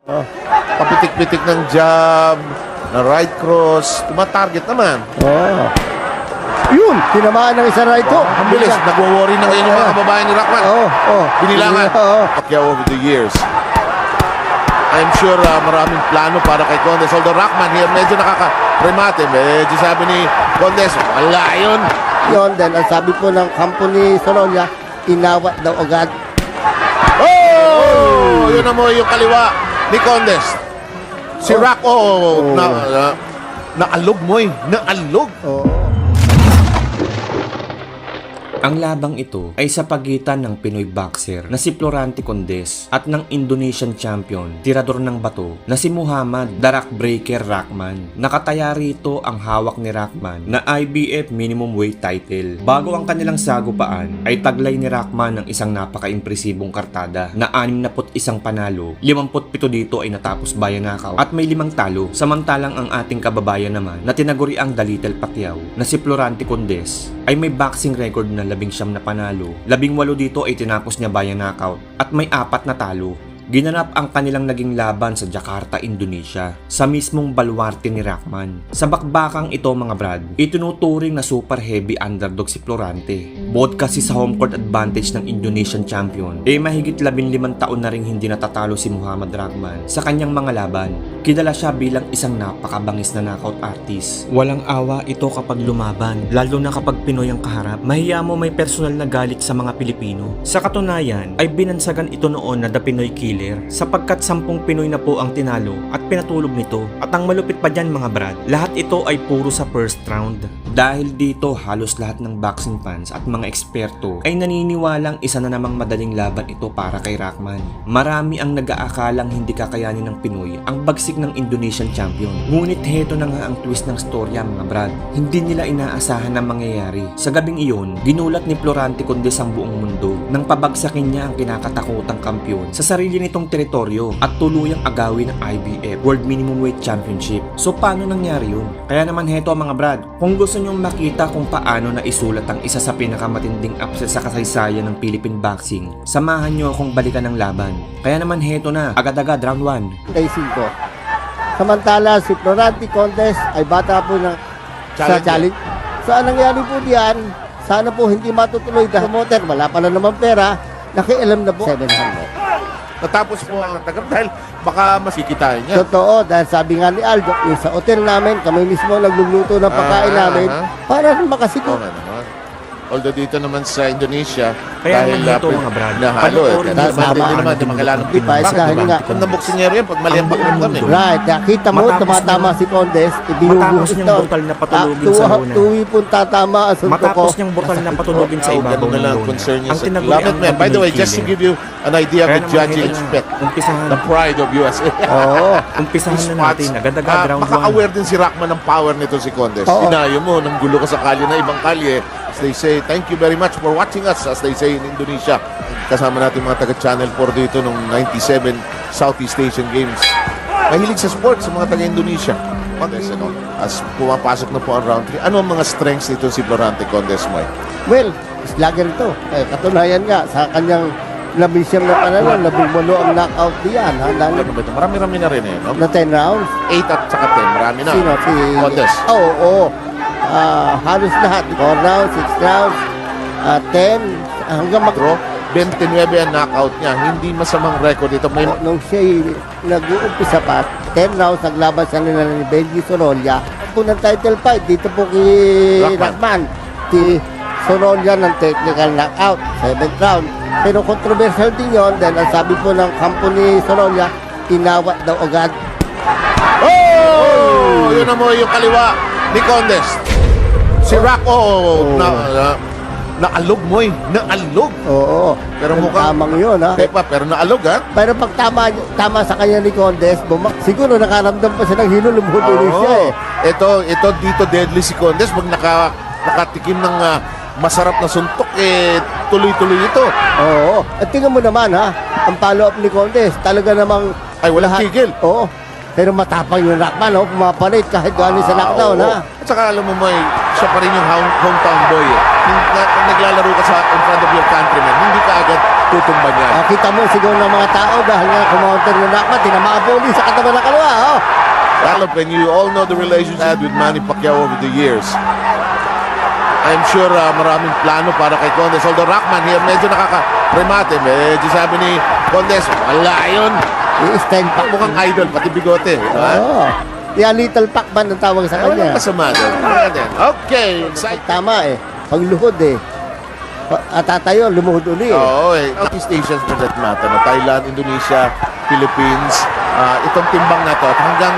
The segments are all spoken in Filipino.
Oh. Papitik-pitik ng jab, na right cross, tumatarget naman. Oh. Yun, tinamaan ng isang right hook. Ang bilis, nagwo-worry na ngayon yung mga kababayan ni Rockman. Binilangan. Pacquiao over the years. I'm sure maraming plano para kay Condes. Although Rockman here, medyo nakaka-remate. Medyo sabi ni Condes, wala yun. Yun, then ang sabi po ng kampo ni Sorolla, inawat daw agad. Oh! Yun na mo yung kaliwa ni Condes. Si Rock, naalog mo eh. Naalog. Ang labang ito ay sa pagitan ng Pinoy boxer na si Florante Condes at ng Indonesian champion, tirador ng bato na si Muhammad The Rock Breaker Rockman. Nakataya rito ang hawak ni Rockman na IBF minimum weight title. Bago ang kanilang sagupaan ay taglay ni Rockman ng isang napaka-impresibong kartada na 61 panalo, 57 dito ay natapos by knockout at may 5 talo. Samantalang ang ating kababayan naman na tinaguri ang The Little Pacquiao na si Florante Condes ay may boxing record na 19 na panalo, 18 dito ay tinapos niya by knockout at may 4 na talo. Ginanap ang kanilang naging laban sa Jakarta, Indonesia, sa mismong baluarte ni Rockman. Sa bakbakang ito mga brad, itinuturing na super heavy underdog si Florante. Bukod kasi sa home court advantage ng Indonesian champion, mahigit 15 taon na ring hindi natatalo si Muhammad Rockman sa kanyang mga laban. Kilala siya bilang isang napakabangis na knockout artist. Walang awa ito kapag lumaban, lalo na kapag Pinoy ang kaharap. Mahiya mo may personal na galit sa mga Pilipino. Sa katunayan, ay binansagan ito noon na The Pinoy Killer sapagkat 10 Pinoy na po ang tinalo at pinatulog nito. At ang malupit pa dyan mga brad, lahat ito ay puro sa first round. Dahil dito halos lahat ng boxing fans at mga eksperto ay naniniwalang isa na namang madaling laban ito para kay Rockman. Marami ang nag-aakalang hindi kakayanin ng Pinoy ang bagsik ng Indonesian champion. Ngunit heto na nga ang twist ng storya mga brad. Hindi nila inaasahan na mangyayari. Sa gabing iyon, ginulat ni Florante Condes ang buong mundo nang pabagsakin niya ang kinakatakutang kampiyon sa sarili nitong teritoryo at tuluyang agawin ng IBF World Minimum Weight Championship. So paano nangyari yun? Kaya naman heto mga brad, kung gusto nyong makita kung paano na isulat ang isa sa pinakamatinding upset sa kasaysayan ng Philippine boxing, samahan nyo akong balikan ng laban. Kaya naman heto na, agad-agad round 1. 35. Samantala si Florante Condes ay bata po na sa challenge. So anong nangyari po diyan, sana po hindi matutuloy dahil promoter, wala pala naman pera, nakialam na po 700. Natapos po ang tagal dahil baka masikitain niya. Totoo, dahil sabi nga ni Aldo, yung sa hotel namin, kami mismo nagluluto ng pagkain namin para makasiguro. Although dito naman sa Indonesia, Kaya dahil naman ito mga brad, nahalo panoorin dahil niyo banda ba din naman, ang di makailangan Di pa, dahil nga. Kung naboksingero yan, pag mali ang bakit kami. Right, nakita mo, Matapos tumatama si Condes, matapos ibinubuhos niyang daw. brutal na patulugin sa luna. Tuwi pong tatama ang suntok ko. Matapos niyang brutal na patulugin sa ibabaw Ganun na ng lang luna. concern niya Ang sa tinaguri Laban ang man. By the way, Pinoy just to Killer. give you an idea of Kaya the naman judging heto na, expect. umpisahan. The pride of USA. Oo. Umpisahan na natin, agad-agad round 1. Maka-aware din si Rockman ng power nito si Condes. Oo. Inayo mo, nang gulo ka sa kalye na ibang kalye. As they say, thank you very much for watching us, as they say in Indonesia. Kasama natin mga taga-Channel 4 dito nung 97 Southeast Asian Games. Mahilig sa sports sa mga taga-Indonesia. Condes, as pumapasok na po ang round 3, ano ang mga strengths nito si Florante Condes, Mike? Well, slugger ito. Katunayan nga, sa kanyang 19 na panalo, 18 ang knockout diyan. Ano ba ito? Marami-rami na rin no? Na 10 rounds. 8 at saka 10, marami na. Sino? Si Condes. Oo. Halos lahat. 4 rounds, 6 rounds, 10, hanggang Draw, 29 ang knockout niya. Hindi masamang record ito. May nung siya nag-uumpisa pa, 10 rounds naglaban sa nila ni Benji Sorolla. Unang title fight dito po kay Rockman. Si Sorolla ng technical knockout, 7th round. Pero controversial din yun dahil ang sabi po ng kampo ni Sorolla, inawat daw agad. Oh! Yun na mo yung kaliwa ni Condes. Si Rock, naalog mo eh. Naalog. Oo. Pero mukhang tamang yun, ha? pero naalog, ha? Pero pag tama sa kanya ni Condes, siguro nakaramdam pa siya ng hilo, lumuhuli siya eh. Ito dito deadly si Condes. Pag nakatikim ng masarap na suntok, tuloy-tuloy ito. Oo. At tingnan mo naman, ha? Ang follow-up ni Condes, talaga namang Ay, walang tigil. Oo. Pero matapang yung Rockman, pumapalit kahit galing sa lockdown, ha? At saka alam mo, siya pa rin yung hometown boy, eh. Kung naglalaro ka in front of your countrymen, hindi ka agad tutumba niyan. Kita mo siguro ng mga tao dahil nga kumounter yung Rockman, tinamaan po ulit sa katawan ng kaliwa. Oh. Lalo, when you all know the relationship had with Manny Pacquiao over the years. I'm sure maraming plano para kay Condes. Although Rockman here, medyo nakaka-remate. Medyo sabi ni Condes, wala yun. I-stand back. Mukhang idol, pati bigote. Diba? Oo. Yan, Little Pac-Man ang tawag sa Walang kanya. masama doon. Okay. Excited. Tama eh. Pagluhod eh. Tatayo, lumuhod uli eh. Oo eh. Southeast Asians for that matter. No? Thailand, Indonesia, Philippines. Itong timbang na to. At hanggang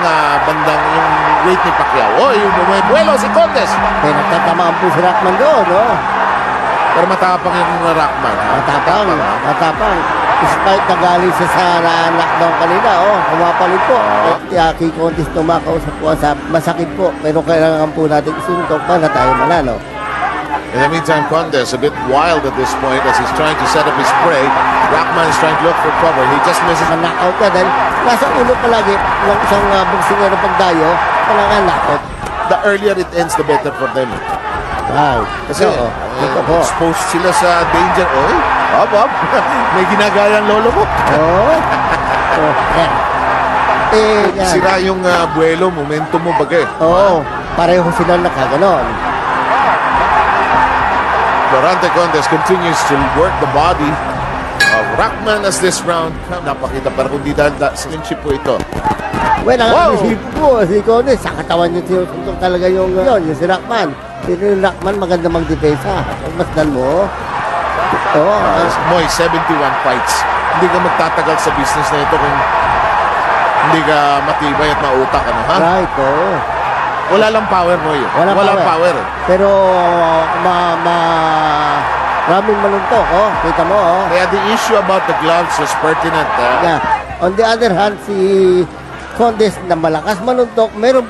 bandang yung weight ni Pacquiao. Oh, yung bumuelo si Condes. Kaya nagtatamaan po si Rockman doon, no? Pero matapang yung Rockman. Matapang. Despite nagaling siya sa knockdown kanina, kumapalit po. Kay Condes tumakausap po sa masakit po. Pero kailangan po natin isuntok para tayo manalo. In the meantime, Condes a bit wild at this point as he's trying to set up his prey. Rockman is trying to look for cover. He just misses. Knockout ka dahil nasa ulo palagi ng isang boksingero pagdayo, kailangan knockout. The earlier it ends, the better for them. Wow. Kasi ito po. exposed sila sa danger. Oy, Bob, may ginagaya ang lolo mo. Yan. Yan. Sira yung buwelo, momentum mo bagay. Pareho silang nakaganon. Florante Condes continues to work the body of Rockman as this round. Napakita para kung di dahil slinship po ito. Well, ang Wow! isip po, si Condes, sa katawan niya sinusuntok talaga yung si Rockman. Pero yung Rockman, maganda magdepensa. Pagmasdan mo, Moy, 71 fights. Hindi ka magtatagal sa business na ito kung hindi ka matibay at mautak. Ano, ha? right, Wala lang power, Moy. Walang power. Pero, maraming maluntok, kita mo, Kaya the issue about the gloves was pertinent. Yeah. On the other hand, si Condes na malakas manuntok, meron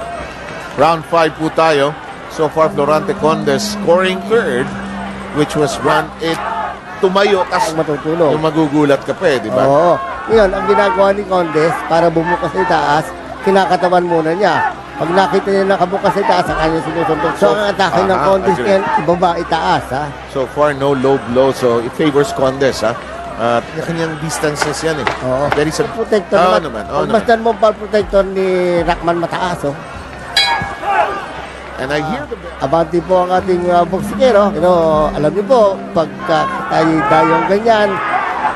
Round 5 po tayo. So far, Florante Condes scoring third, which was round 8. Tumayo, tas matutulog. yung magugulat ka pa di ba? Oo. Ngayon, ang ginagawa ni Condes, para bumukas sa itaas, kinakatawan muna niya. Pag nakita niya nakabukas sa itaas, ang kanya sinusuntok. So, ang atake ng Condes agree. ngayon, ibaba itaas, So far, no low blow. So, it favors Condes, kanyang distances yan eh. Oo. Very sub- Protector Oo naman. naman, oo Pag masdan mo pa protector ni Rockman mataas, And I hear the... Abante po ang ating boksingero. Pero alam niyo po, pagka tayo ganyan,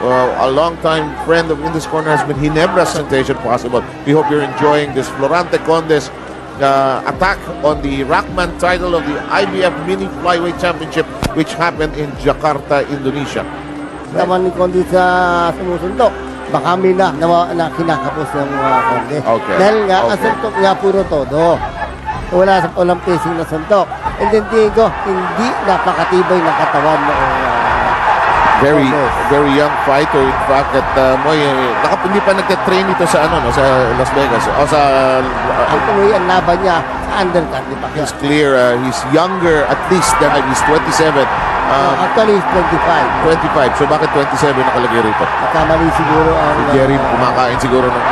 Well, a long-time friend of In This Corner has been Ginebra presentation possible. We hope you're enjoying this Florante Condes attack on the Rockman title of the IBF Mini Flyweight Championship, which happened in Jakarta, Indonesia. naman ni Condes sa sumusuntok. Baka may na kinakapos ng Condes. Okay. Dahil nga, ang Okay. suntok niya puro todo. Walang pacing na suntok. And then tingin ko, hindi napakatibay ng katawan ng Very Condes. very young fighter. In fact, that hindi pa nagte-train ito sa sa Las Vegas o sa Ang tuloy ang laban niya sa undercard ni Pacquiao. it's clear he's younger at least than he's 27. Actually, he's 25. 25. So bakit 27 nakalagay rito? Kamali siguro ang... Si Jerry kumakain siguro ng...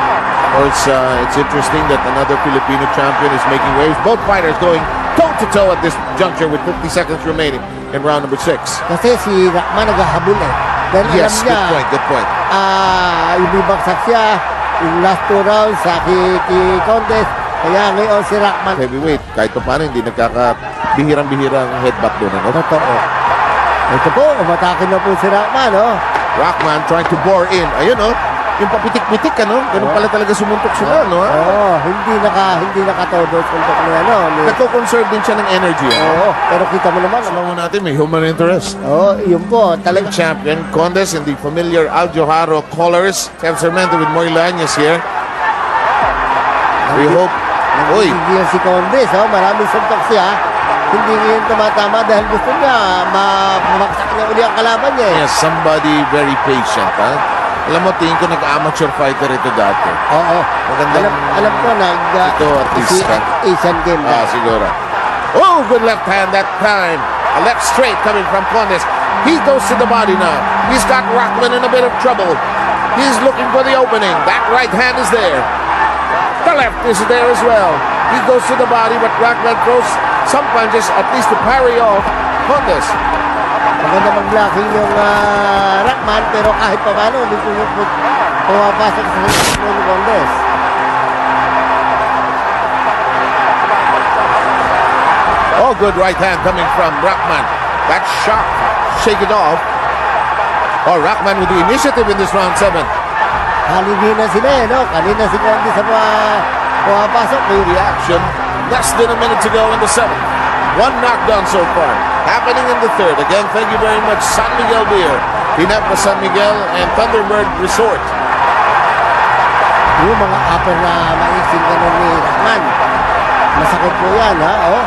Or it's interesting that another Filipino champion is making waves. Both fighters going toe-to-toe at this juncture with 50 seconds remaining in round number 6. Kasi si Rockman naghahabol eh. Dahil Yes, alam niya, good point. ibibagsak siya yung last 2 rounds sa kay Condes. Kaya ngayon si Rockman, Heavyweight, kahit pa paano, hindi nagkakabihirang-bihirang headbutt doon. Ano? totoo. Ito po, umatake na po si Rockman, Rockman trying to bore in. Ayun, yung papitik-pitik, ganun pala talaga sumuntok sila, no? Hindi nakatodo suntok niya, Nagko-conserve din siya ng energy. pero kita mo naman, Kasama natin, may human interest. yun po, talaga. Champion Condes in the familiar Al Joharo colors. Kev Sarmiento with Moilanes here. We hope. Uy, Nagigil si Condes, maraming suntok siya. Hindi ngayon tumatama dahil gusto niya mamaksak niya uli ang kalaban niya. yes, somebody very patient, Alam mo, tingin ko nag-amateur fighter ito dati. Oo. Magandang... Alam ko, Ito, at least, si Asian game na. siguro. Oh, good left hand that time. A left straight coming from Condes. He goes to the body now. He's got Rockman in a bit of trouble. He's looking for the opening. That right hand is there. The left is there as well. He goes to the body, but Rockman throws some punches, at least to parry off Condes. Maganda mag-blocking yung Rockman, pero kahit pa paano, hindi pumapasok sa ritmo ni Condes. Oh, good right hand coming from Rockman. That shot, shake it off. Oh, Rockman with the initiative in this round 7. Haligi na sila no? Kanina si Condes sa pumapasok. Reaction. Less than a minute to go in the 7th. One knockdown so far. Happening in the 3rd. Again, thank you very much, San Miguel Beer. Pinapa San Miguel and Thunderbird Resort. Yung mga upper na maising ganun ni Rockman. Masakit po yan, ha? Oh.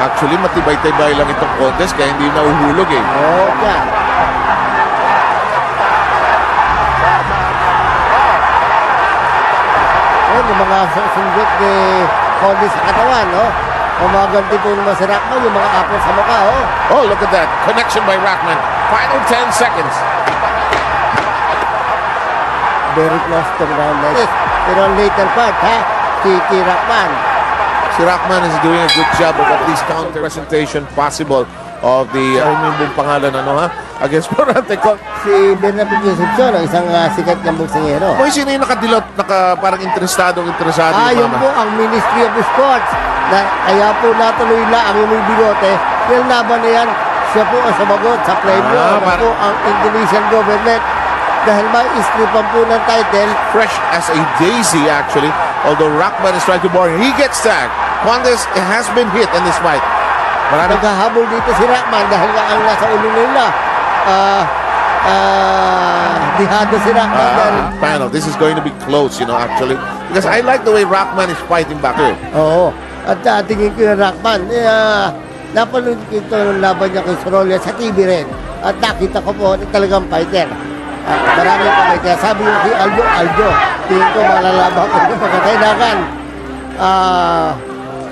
Actually, matibay-tibay lang itong contest kaya hindi nauhulog eh. Oh, yan. Oh, yung mga sunggit ni Condes sa katawan, no? Umaganti po naman si Rockman, yung mga upper sa mukha, oh. Oh, look at that. Connection by Rockman. Final 10 seconds. Very close to the round next. Pero ang later part, ha? Si Rockman. Si Rockman is doing a good job of at least counter presentation possible of the yung buong pangalan against Florante Condes. Si Bernardo Concepcion, ang isang sikat niyang boksingero. Kung sino yung nakadilot, parang interesado Yun po ang Ministry of Sports. Kaya po natuloy lang ang yung bigote. Yung laban na yan, siya po ang sumagot sa premyo. Po ang Indonesian government. Dahil may istripan po ng title. Fresh as a daisy actually. Although Rockman is trying to bar him. He gets tagged. Condes has been hit in this fight. Naghahabol dito si Rockman dahil nga ang nasa ulo nila. Dihado si Rockman. Panel, this is going to be close, actually. Because I like the way Rockman is fighting back here. Oo. At tingin ko yung Rockman, napanood ko ito ng laban niya kay Sorolla sa TV rin. At nakita ko po talagang fighter. Marami pa may kaya sabi yung si Aldo, tingin ko malalaban ko yung mga kailangan.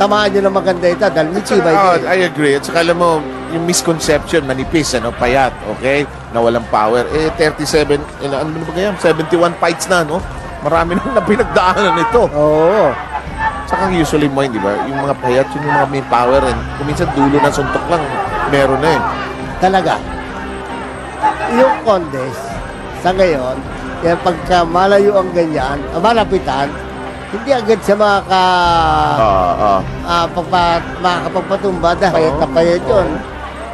Tamaan nyo na maganda ito dahil mitibay din. I agree. At saka alam mo, yung misconception, manipis, payat, okay? Na walang power. 37, ano ba kaya? 71 fights na, no? Marami nang pinagdaanan nito. Oo. Saka usually mo, di ba? Yung mga payat, yung mga may power, and kuminsan dulo ng suntok lang, meron na eh. Talaga. Yung Condes, sa ngayon, yan pagka malayo ang ganyan, malapitan, hindi agad siya makakapagpatumba dahil na payat yun.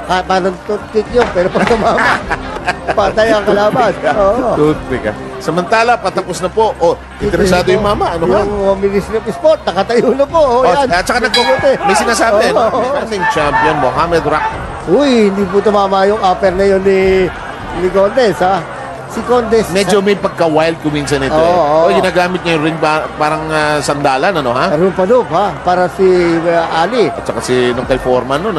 Parang toothpick yun, pero pag tumama, patay ang kalaban. Toothpick ah. Samantala, patapos na po. Interesado yung mama. Ano ba? Yung Ministry of Sport, nakatayo na po. Yan. At saka may sinasabi, Passing champion, Mohamed Rock. Uy, hindi po tumama yung upper na yun ni Condes, ha? Si Condes. Medyo may pagka-wild kuminsan ito ginagamit niya yung ring parang sandalan, ha? Rupa-dup, ha? Para si Ali. At saka nung kay Foreman nun,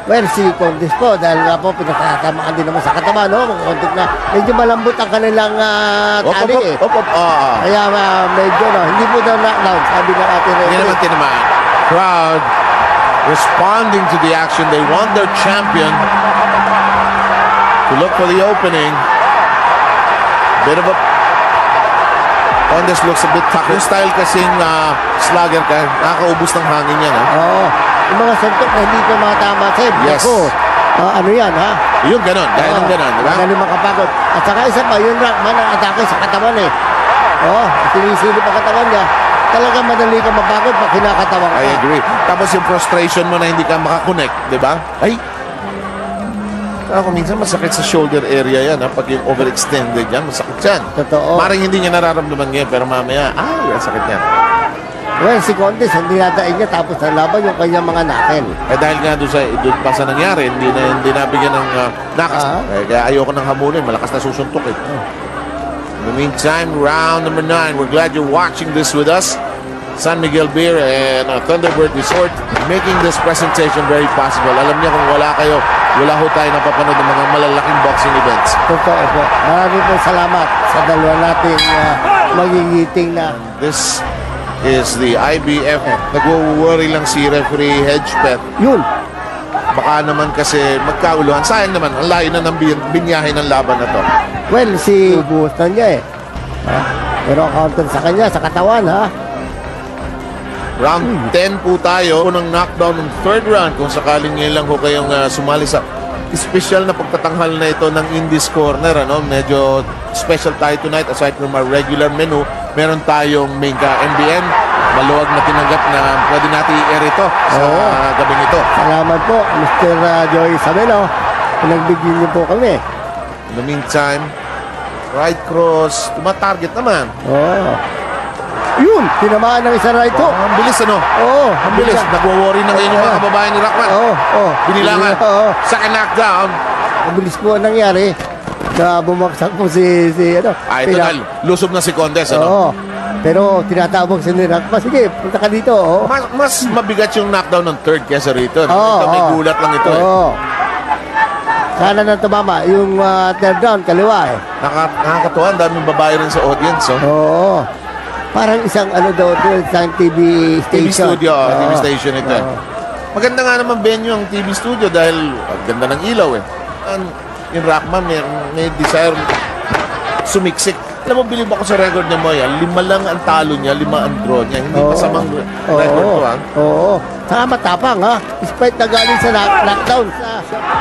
Well, si Condes po, dahil nga po, pinatatamaan din naman sa katawan, no? Kontik na, medyo malambot ang kanilang tali, eh. Kaya medyo, hindi po daw knockdown, sabi ng ating Hindi naman tinamaan. Crowd responding to the action. They want their champion to look for the opening. Bit of a... Condes looks a bit tough. Yung style kasing slugger ka, nakakaubos ng hangin yan, ha? Yung mga suntok na hindi ko matama sa Yes. ano yan, ha? Yung ganon, dahil ng ganon, di ba? Magaling makapagod. At saka isa pa, yung Rockman ang atake sa katawan, eh. Sinisilip ang katawan niya. Talagang madali ka mapagod pag kinakatawan ka. I agree. Tapos yung frustration mo na hindi ka makakonect, di ba? Ay! Ako minsan masakit sa shoulder area yan, ha? Pag yung overextended yan, masakit yan. Totoo. Maring hindi niya nararamdaman ngayon, pero mamaya, ang sakit yan. Well, si Condes, hindi nadaig niya tapos nalaban yung kanyang mga knuckle. Dahil nga doon pa sa nangyari, hindi nabigyan ng nakas. Kaya ayoko nang hamunin, malakas na susuntok eh. In the meantime, round number 9. We're glad you're watching this with us. San Miguel Beer and Thunderbird Resort making this presentation very possible. Alam niyo kung wala ho tayo napapanood ng mga malalaking boxing events. Totoo po. Maraming po salamat sa dalawa nating magigiting na. This is the IBF. Nagwo-worry lang si referee Hedgepet. Yun. Baka naman kasi magkauluhan. Sayang naman, ang layo na ng binyahe ng laban na to. Well, si buhos na niya eh. Pero counter sa kanya, sa katawan, ha? Round 10 po tayo ng knockdown ng third round. Kung sakaling ngayon lang ho kayong sumali sa special na pagtatanghal na ito ng Indies Corner. Medyo special tayo tonight aside from our regular menu. Meron tayong main MBN. Maluwag na tinanggap na pwede natin i-air ito sa gabing ito. Salamat po, Mr. Joey Sabelo. Pinagbigyan niyo po kami. In the meantime, right cross, tumatarget naman. Yun, tinamaan ng isang right hook. Ang bilis ang bilis. Nagwo-worry na ngayon yung mga kababayan ni Rockman. Binilangan. Second knockdown. Ang bilis po ang nangyari. Na bumagsak po si ito Ito lusob na si Condes. Pero tinatawag si Rockman. Sige, punta ka dito. Mas mabigat yung knockdown ng third kesa rito. May gulat lang ito. Sana na tumama yung third down, kaliwa Nakakatuwa, ang daming babae rin sa audience. Parang isang isang TV station. TV studio, TV station ito. Maganda nga naman venue ang TV studio dahil ang ganda ng ilaw yung Rockman may desire sumiksik. Alam mo, bilib ako sa record niya mo 5 lang ang talo niya, 5 ang draw niya. Hindi masamang record to Saka matapang Despite na galing sa knockdown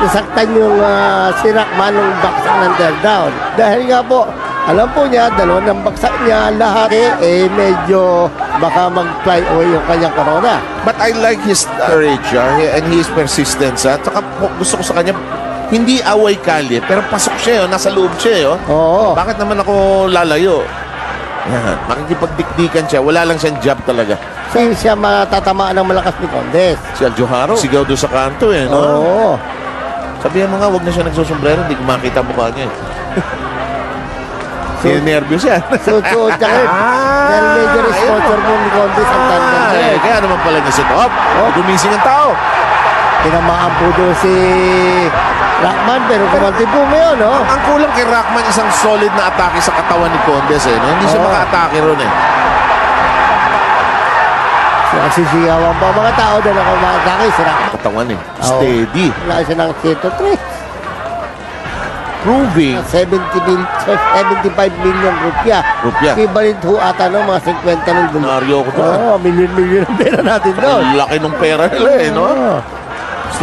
nasaktan yung si Rockman nung baksak ng third down. Dahil nga po, alam po niya, dalawa ng baksak niya, lahat medyo baka mag-fly away yung kanyang corona. But I like his courage and his persistence. At saka gusto ko sa kanya, hindi away kalye, pero pasok siya, nasa loob siya. Bakit naman ako lalayo? Yan, makikipagdikdikan siya, wala lang siyang jab talaga. Kasi siya matatamaan ng malakas ni Condes. Si Aljoharo, sigaw doon sa kanto Sabihan mo nga, huwag na siya nagsusombrero, hindi ko makita mukha niya. Nervous yan. Suot siya rin. Dahil medyo sponsor mo ni Condes ang tandang niya. Kaya naman pala niya gumising ang tao. Tinamaan po doon si Rockman, pero kumanti po ngayon, Ang kulang kay Rockman, isang solid na atake sa katawan ni Condes, Hindi siya maka-atake ron, Nagsisigawan pa mga tao dahil ako umatake si Rockman. Katawan, Steady. Wala siya ng 103. Proving 75 million rupiah. Equivalent ho ata mga 50 ng doon. Naryo ko to. Million ang pera natin doon. Laki ng pera nila,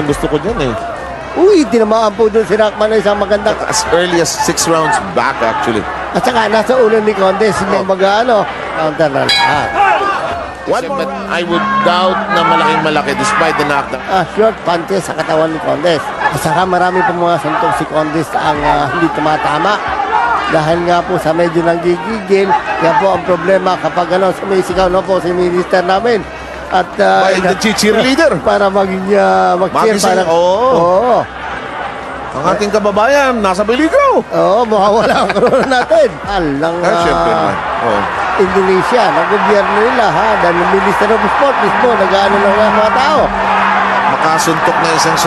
Gusto ko dyan, Uy, tinamaan po doon si Rockman na isang magandang. As early as 6 rounds back, actually. At saka nasa ulo ni Condes, hindi counter na lahat. But I would doubt na malaking-malaki despite the knockdown. Short punches sa katawan ni Condes. At saka marami po mga suntok si Condes ang hindi tumatama. Dahil nga po sa medyo nanggigigil, yan po ang problema kapag sumisigaw na po si minister namin. At the cheerleader. Para maging mag-cheer. Ang ating kababayan, nasa peligro. Mawawala ang corona natin. Siyempre naman. Indonesia, ng gobyerno nila, dahil ng Minister of Sport mismo, nag-ano ng mga tao. Makasuntok na isang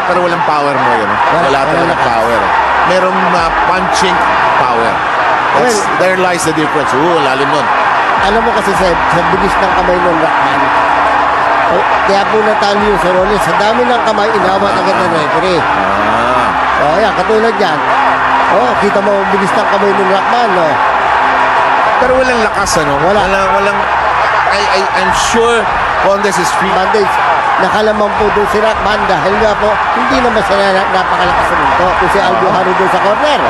pero walang power mo yun. Wala talagang power. Merong punching power. There lies the difference. Lalim nun. Alam mo kasi sa bilis ng kamay ng Rockman, kaya po natalo yung Sorolla. Sa dami ng kamay, inawat agad ng referee. Yan, katulad yan. Kita mo ang bilis ng kamay ng Rockman, Pero walang lakas, Walang I'm sure Condes is free. Nakalamang po doon si Rockman dahil nga po, hindi naman siya napakalakas sa mundo. Kung si Aljoharo doon sa corner.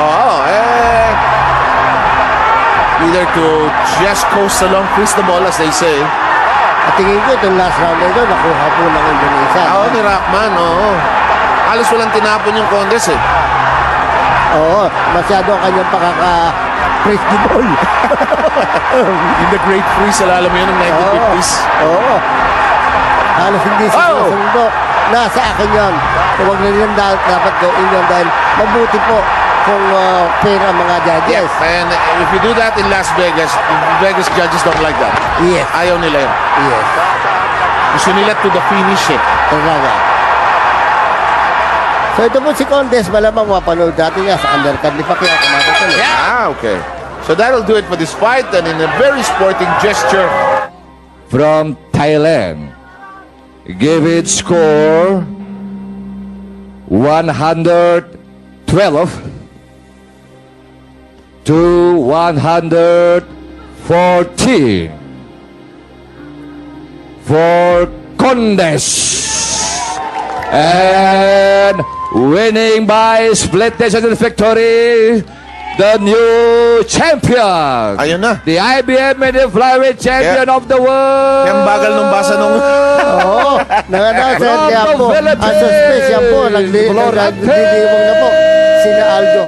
Either to just coast along, freeze the ball, as they say. At tingin ko, itong last round na ito, nakuha po ng Indonesia. Ni Rockman, halos walang tinapon yung Condes, masyado ang kanyang pakaka-praise the ball. In the great freeze, alam mo yun, ng 1950s. Halos hindi siya sinusundo. Nasa akin yun. Huwag na nilang dapat gawin yun dahil mabuti po kung fair ang mga judges. And if you do that in Las Vegas, Vegas judges don't like that. Yes. Ayaw nila yun. Yes. Gusto nila to the finish, Talaga. So ito po si Condes, malamang mapanood natin nga sa undercard ni Pacquiao. Okay. So that'll do it for this fight, and in a very sporting gesture from Thailand, give it score 112 to 114 for for Condes. And winning by split decision victory, the new champion. Ayun na. The IBM and the flyweight champion of the world. Yung bagal nung basa nung... Oo, nanganasa From kaya the po. Philippines, Ang suspicion po, nagliliwang na po. Sina Aldo.